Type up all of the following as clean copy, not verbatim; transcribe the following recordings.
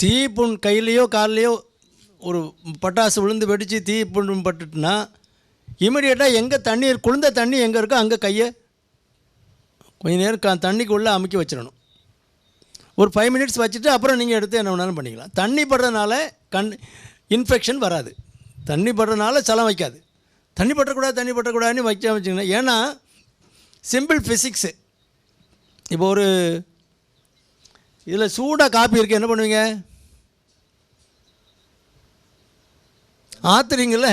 தீப்புண் கையிலையோ கால்லையோ ஒரு பட்டாசு விழுந்து வெடித்து தீப்புண் பட்டுட்டுனா இமீடியட்டாக எங்கே தண்ணீர் குளிர்ந்த தண்ணி எங்கே இருக்கோ அங்கே கையை கொஞ்சம் நேரம் தண்ணிக்குள்ளே அமுக்கி வச்சிடணும். ஒரு 5 மினிட்ஸ் வச்சுட்டு அப்புறம் நீங்கள் எடுத்து என்ன வேணாலும் பண்ணிக்கலாம். தண்ணி படுறதுனால இன்ஃபெக்ஷன் வராது. தண்ணி படுறதுனால சலம் வைக்காது. தண்ணி பட்டக்கூடாதுன்னு வைக்காம வச்சுக்கணும். ஏன்னா சிம்பிள் ஃபிசிக்ஸு. இப்போ ஒரு இதில் சூடாக காப்பி இருக்குது, என்ன பண்ணுவீங்க? ஆற்றுறீங்கள,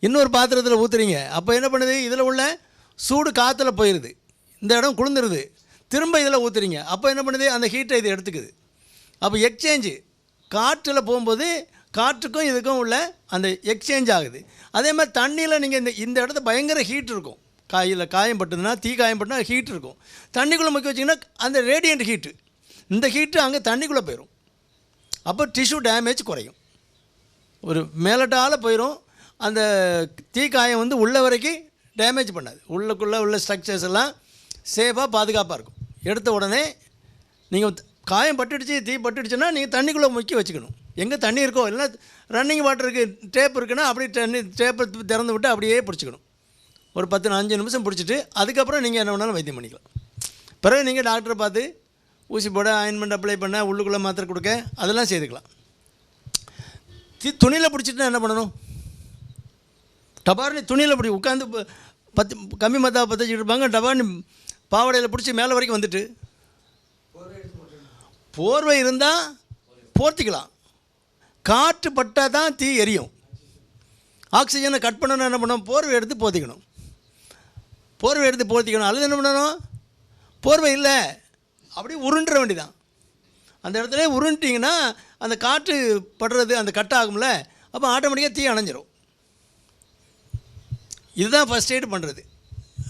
இன்னொரு பாத்திரத்தில் ஊற்றுறீங்க. அப்போ என்ன பண்ணுது? இதில் உள்ள சூடு காற்றுல போயிடுது, இந்த இடம் குளிர்ந்துருது. திரும்ப இதில் ஊற்றுறீங்க, அப்போ என்ன பண்ணுது? அந்த ஹீட்டை இது எடுத்துக்குது. அப்போ எக்ஸ்சேஞ்சு காற்றில் போகும்போது காற்றுக்கும் இதுக்கும் உள்ள அந்த எக்ஸ்சேஞ்ச் ஆகுது. அதே மாதிரி தண்ணியில் நீங்கள் இந்த இடத்துல பயங்கர ஹீட் இருக்கும். காயம் பட்டுதுன்னா, தீ காயம் பட்டுனா ஹீட் இருக்கும். தண்ணிக்குள்ளே முக்கி வச்சிங்கன்னா அந்த ரேடியண்ட் ஹீட்டு, இந்த ஹீட்டு அங்கே தண்ணிக்குள்ளே போயிடும். அப்போ டிஷ்யூ டேமேஜ் குறையும், ஒரு மேலட்டால் போயிடும். அந்த தீ காயம் வந்து உள்ள வரைக்கும் டேமேஜ் பண்ணாது. உள்ளுக்குள்ளே உள்ள ஸ்ட்ரக்சர்ஸ் எல்லாம் சேஃபாக பாதுகாப்பாக இருக்கும். எடுத்த உடனே நீங்கள் காயம் பட்டுடுச்சு, தீ பட்டுடுச்சுன்னா நீங்கள் தண்ணிக்குள்ளே முக்கி வச்சுக்கணும். எங்கே தண்ணி இருக்கோ, இல்லைனா ரன்னிங் வாட்டர் இருக்குது, டேப் இருக்குன்னா அப்படியே டேப்பை திறந்து விட்டு அப்படியே பிடிச்சிக்கணும். ஒரு 10-5 நிமிஷம் பிடிச்சிட்டு அதுக்கப்புறம் நீங்கள் என்ன வேணாலும் வைத்தியம் பண்ணிக்கலாம். பிறகு நீங்கள் டாக்டரை பார்த்து ஊசி போட, ஆயின்மெண்ட் அப்ளை பண்ண, உள்ளுக்குள்ளே மாத்திரை கொடுக்க, அதெல்லாம் செய்துக்கலாம். துணியில் பிடிச்சிட்டுனா என்ன பண்ணணும்? டபார்னு துணியில் பிடி உட்காந்து கம்மி மத்தாவை பற்ற வச்சுட்டு இருப்பாங்க. டபார்னு பாவடையில் பிடிச்சி மேலே வரைக்கும் வந்துட்டு, போர்வை இருந்தால் போர்த்திக்கலாம். காற்று பட்டால் தான் தீ எரியும். ஆக்சிஜனை கட் பண்ணணும், என்ன பண்ணணும்? போர்வை எடுத்து போர்த்திக்கணும். அல்லது என்ன பண்ணணும்? போர்வை இல்லை, அப்படியே உருண்டுற வேண்டிதான். அந்த இடத்துல உருண்டிட்டிங்கன்னா அந்த காற்று படுறது அந்த கட் ஆகும்ல, அப்போ ஆட்டோமேட்டிக்காக தீ அணைஞ்சிரும். இதுதான் ஃபஸ்ட் எய்டு பண்ணுறது.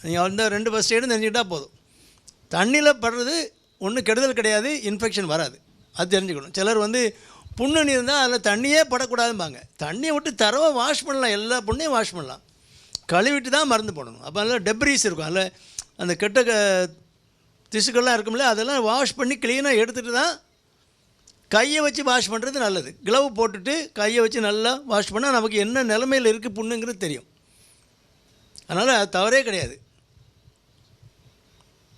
நீங்கள் அந்த 2 ஃபஸ்ட் எய்டும் தெரிஞ்சுக்கிட்டால் போதும். தண்ணியில் படுறது ஒன்றும் கெடுதல் கிடையாது, இன்ஃபெக்ஷன் வராது, அது தெரிஞ்சுக்கணும். சிலர் வந்து புண்ணு இருந்தால் அதில் தண்ணியே படக்கூடாதும்பாங்க. தண்ணியை விட்டு தரவை வாஷ் பண்ணலாம், எல்லா புண்ணையும் வாஷ் பண்ணலாம், கழுவிட்டு தான் மருந்து போடணும். அப்போ அதில் டெப்ரீஸ் இருக்கும், அதில் அந்த கெட்ட திசுக்கள்லாம் இருக்கும்ல, அதெல்லாம் வாஷ் பண்ணி க்ளீனாக எடுத்துகிட்டு தான் கையை வச்சு வாஷ் பண்ணுறது நல்லது. க்ளவ் போட்டுட்டு கையை வச்சு நல்லா வாஷ் பண்ணால் நமக்கு என்ன நிலைமையில் இருக்குது புண்ணுங்கிறது தெரியும். அதனால் அது தவறே கிடையாது.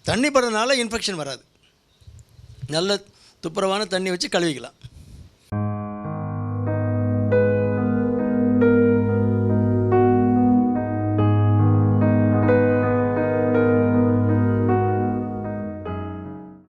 தண்ணி படுறதுனால இன்ஃபெக்ஷன் வராது. நல்ல துப்புரவான தண்ணி வச்சு கழுவிக்கலாம்.